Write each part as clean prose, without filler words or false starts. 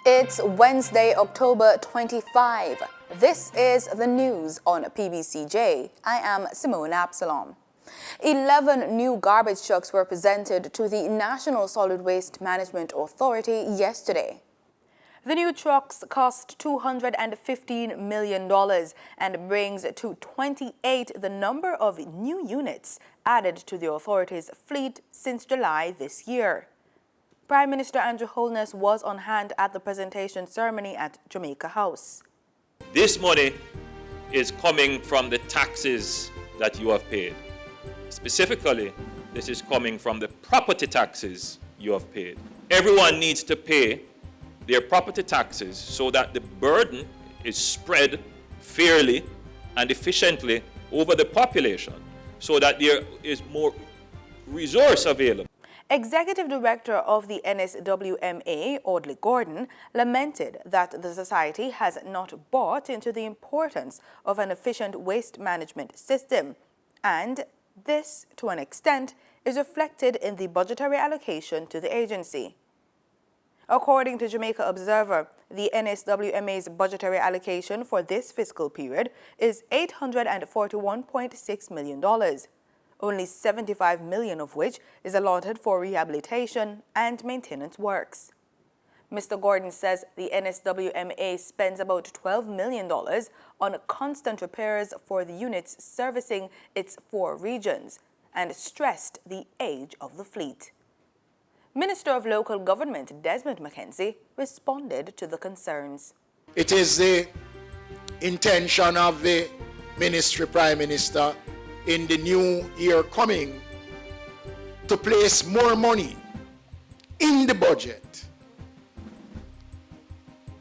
It's Wednesday, October 25. This is the news on PBCJ. I am Simone Absalom. 11 new garbage trucks were presented to the National Solid Waste Management Authority yesterday. The new trucks cost $215 million and brings to 28 the number of new units added to the authority's fleet since July this year. Prime Minister Andrew Holness was on hand at the presentation ceremony at Jamaica House. This money is coming from the taxes that you have paid. Specifically, this is coming from the property taxes you have paid. Everyone needs to pay their property taxes so that the burden is spread fairly and efficiently over the population so that there is more resource available. Executive Director of the NSWMA, Audley Gordon, lamented that the society has not bought into the importance of an efficient waste management system, and this, to an extent, is reflected in the budgetary allocation to the agency. According to Jamaica Observer, the NSWMA's budgetary allocation for this fiscal period is $841.6 million. Only $75 million of which is allotted for rehabilitation and maintenance works. Mr. Gordon says the NSWMA spends about $12 million on constant repairs for the units servicing its 4 regions and stressed the age of the fleet. Minister of Local Government Desmond McKenzie responded to the concerns. It is the intention of the Ministry Prime Minister in the new year coming to place more money in the budget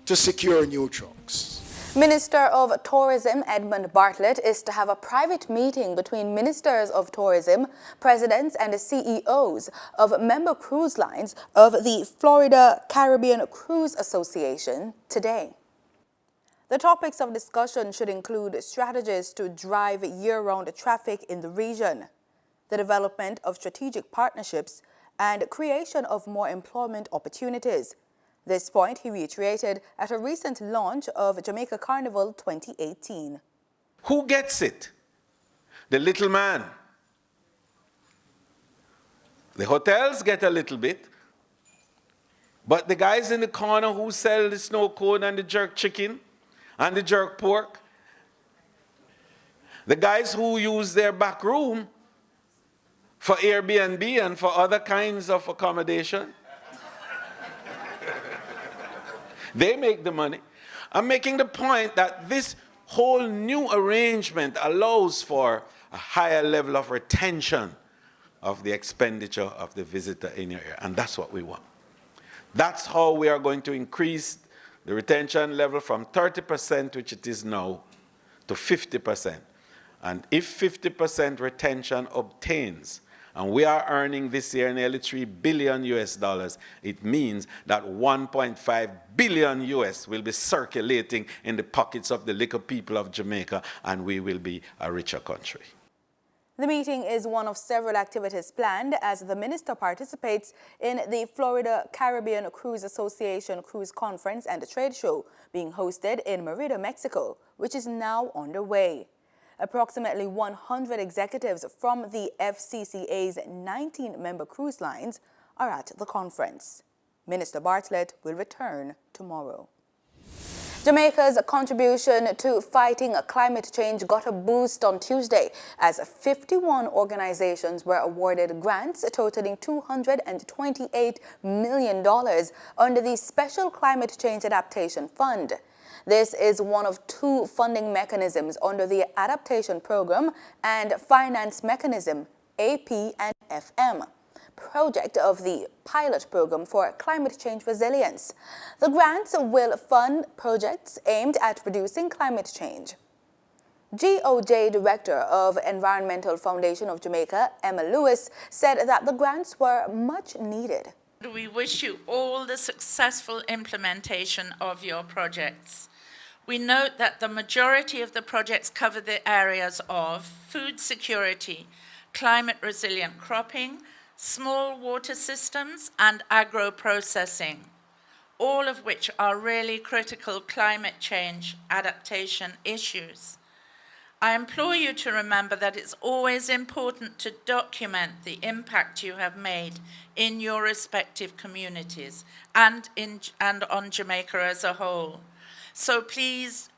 to secure new trucks. Minister of Tourism Edmund Bartlett is to have a private meeting between ministers of tourism, presidents and CEOs of member cruise lines of the Florida Caribbean Cruise Association today. The topics of discussion should include strategies to drive year-round traffic in the region, the development of strategic partnerships, and creation of more employment opportunities. This point he reiterated at a recent launch of Jamaica Carnival 2018. Who gets it? The little man. The hotels get a little bit, but the guys in the corner who sell the snow cone and the jerk chicken and the jerk pork, the guys who use their back room for Airbnb and for other kinds of accommodation, they make the money. I'm making the point that this whole new arrangement allows for a higher level of retention of the expenditure of the visitor in your area, and that's what we want. That's how we are going to increase the retention level from 30%, which it is now, to 50%. And if 50% retention obtains, and we are earning this year nearly $3 billion US, it means that 1.5 billion US will be circulating in the pockets of the little people of Jamaica, and we will be a richer country. The meeting is one of several activities planned as the minister participates in the Florida Caribbean Cruise Association Cruise Conference and Trade Show being hosted in Merida, Mexico, which is now underway. Approximately 100 executives from the FCCA's 19-member cruise lines are at the conference. Minister Bartlett will return tomorrow. Jamaica's contribution to fighting climate change got a boost on Tuesday as 51 organizations were awarded grants totaling $228 million under the Special Climate Change Adaptation Fund. This is one of 2 funding mechanisms under the Adaptation Program and Finance Mechanism, AP and FM, project of the pilot program for climate change resilience. The grants will fund projects aimed at reducing climate change. GOJ Director of Environmental Foundation of Jamaica, Emma Lewis, said that the grants were much needed. We wish you all the successful implementation of your projects. We note that the majority of the projects cover the areas of food security, climate-resilient cropping, small water systems, and agro-processing. all of which are really critical climate change adaptation issues. I implore you to remember that it's always important to document the impact you have made in your respective communities and on Jamaica as a whole. So please,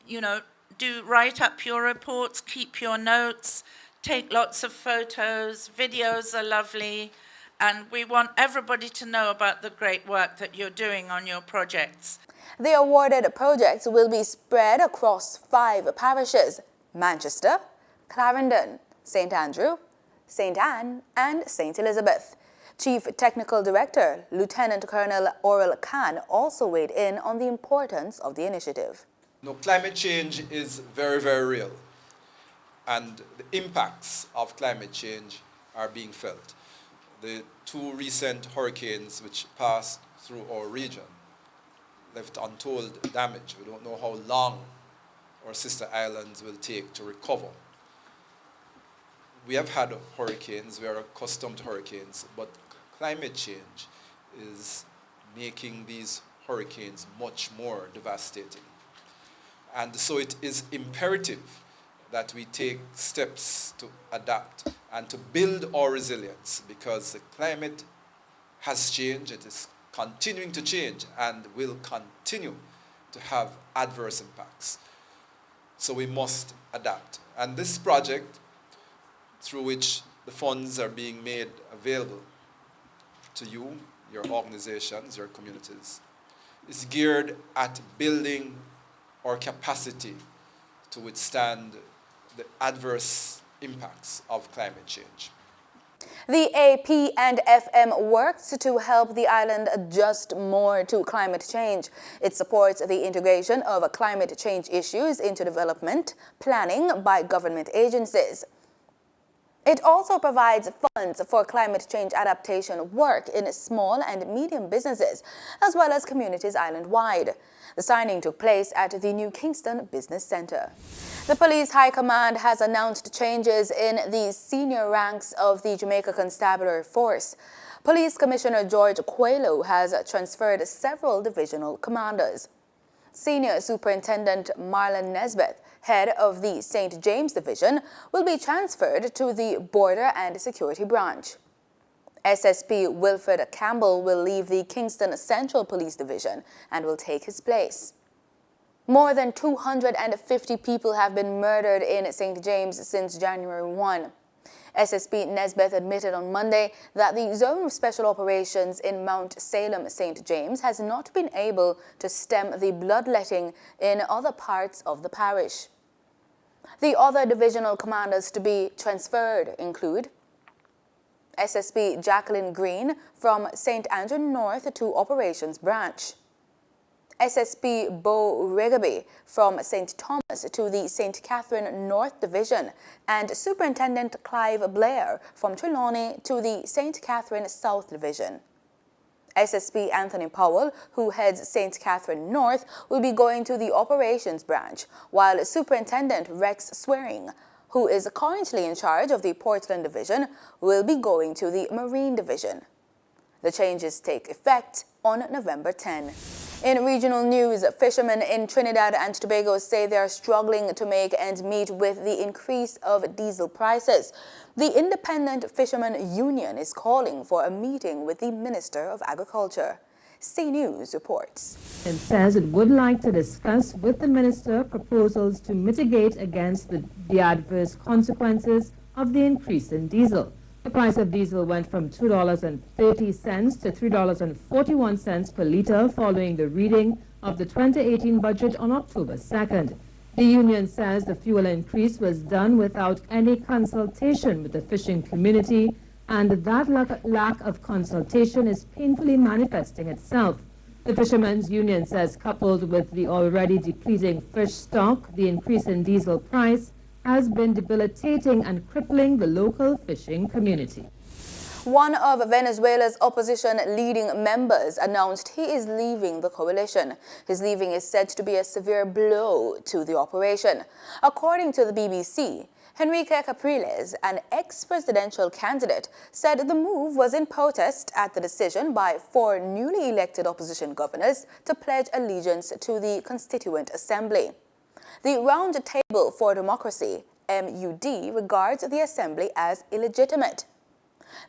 do write up your reports, keep your notes, take lots of photos, videos are lovely, and we want everybody to know about the great work that you're doing on your projects. The awarded projects will be spread across 5 parishes: Manchester, Clarendon, St. Andrew, St. Anne, and St. Elizabeth. Chief Technical Director, Lieutenant Colonel Oral Khan, also weighed in on the importance of the initiative. No, climate change is very, very real, and the impacts of climate change are being felt. The 2 recent hurricanes which passed through our region left untold damage. We don't know how long our sister islands will take to recover. We have had hurricanes, we are accustomed to hurricanes, but climate change is making these hurricanes much more devastating. And so it is imperative that we take steps to adapt and to build our resilience, because the climate has changed, it is continuing to change and will continue to have adverse impacts. So we must adapt. And this project, through which the funds are being made available to you, your organizations, your communities, is geared at building our capacity to withstand the adverse impacts of climate change. The AP and FM works to help the island adjust more to climate change. It supports the integration of climate change issues into development planning by government agencies. It also provides funds for climate change adaptation work in small and medium businesses, as well as communities island-wide. The signing took place at the New Kingston Business Center. The Police High Command has announced changes in the senior ranks of the Jamaica Constabulary Force. Police Commissioner George Coelho has transferred several divisional commanders. Senior Superintendent Marlon Nesbeth, head of the St. James Division, will be transferred to the Border and Security Branch. SSP Wilfred Campbell will leave the Kingston Central Police Division and will take his place. More than 250 people have been murdered in St. James since January 1. SSP Nesbeth admitted on Monday that the Zone of Special Operations in Mount Salem, St. James, has not been able to stem the bloodletting in other parts of the parish. The other divisional commanders to be transferred include SSP Jacqueline Green from St. Andrew North to Operations Branch, SSP Bo Regaby from St. Thomas to the St. Catherine North Division, and Superintendent Clive Blair from Trelawney to the St. Catherine South Division. SSP Anthony Powell, who heads St. Catherine North, will be going to the Operations Branch, while Superintendent Rex Swearing, who is currently in charge of the Portland Division, will be going to the Marine Division. The changes take effect on November 10. In regional news, fishermen in Trinidad and Tobago say they are struggling to make ends meet with the increase of diesel prices. The Independent Fishermen Union is calling for a meeting with the Minister of Agriculture. C News reports. It says it would like to discuss with the minister proposals to mitigate against the adverse consequences of the increase in diesel. The price of diesel went from $2.30 to $3.41 per litre following the reading of the 2018 budget on October 2nd. The union says the fuel increase was done without any consultation with the fishing community, and that lack of consultation is painfully manifesting itself. The Fishermen's Union says, coupled with the already depleting fish stock, the increase in diesel price has been debilitating and crippling the local fishing community. One of Venezuela's opposition leading members announced he is leaving the coalition. His leaving is said to be a severe blow to the operation. According to the BBC, Henrique Capriles, an ex-presidential candidate, said the move was in protest at the decision by 4 newly elected opposition governors to pledge allegiance to the Constituent Assembly. The Round Table for Democracy, MUD, regards the assembly as illegitimate.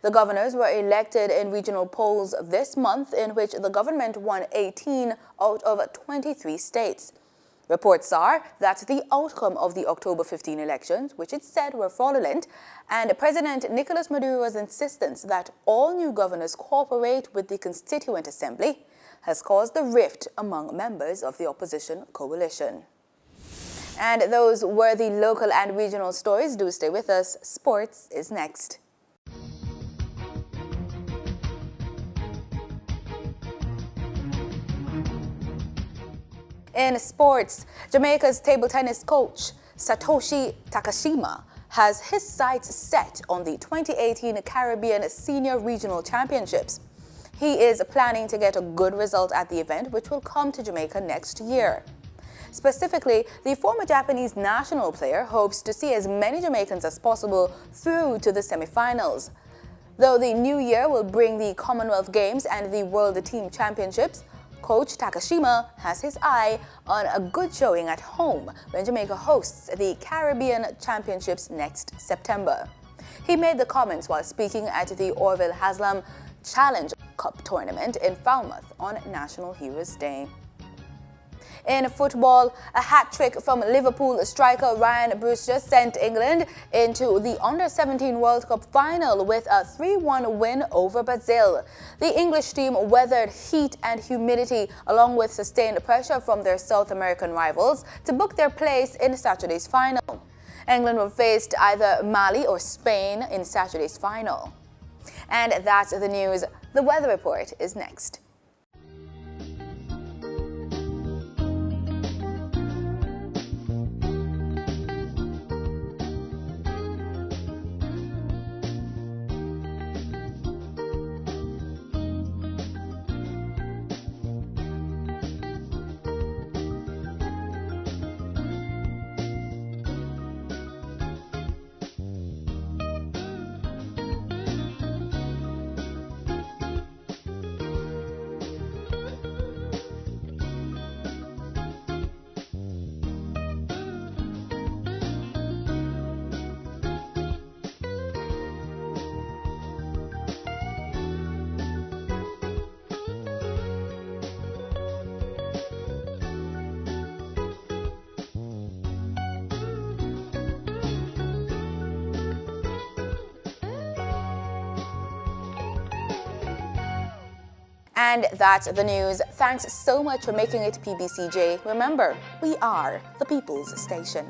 The governors were elected in regional polls this month in which the government won 18 out of 23 states. Reports are that the outcome of the October 15 elections, which it said were fraudulent, and President Nicolas Maduro's insistence that all new governors cooperate with the Constituent Assembly has caused a rift among members of the opposition coalition. And those were the local and regional stories. Do stay with us. Sports is next. In sports, Jamaica's table tennis coach, Satoshi Takashima, has his sights set on the 2018 Caribbean Senior Regional Championships. He is planning to get a good result at the event, which will come to Jamaica next year. Specifically, the former Japanese national player hopes to see as many Jamaicans as possible through to the semifinals. Though the new year will bring the Commonwealth Games and the World Team Championships, Coach Takashima has his eye on a good showing at home when Jamaica hosts the Caribbean Championships next September. He made the comments while speaking at the Orville Haslam Challenge Cup tournament in Falmouth on National Heroes Day. In football, a hat-trick from Liverpool striker Ryan Brewster sent England into the Under-17 World Cup final with a 3-1 win over Brazil. The English team weathered heat and humidity along with sustained pressure from their South American rivals to book their place in Saturday's final. England will face either Mali or Spain in Saturday's final. And that's the news. The weather report is next. And that's the news. Thanks so much for making it PBCJ. Remember, we are the People's Station.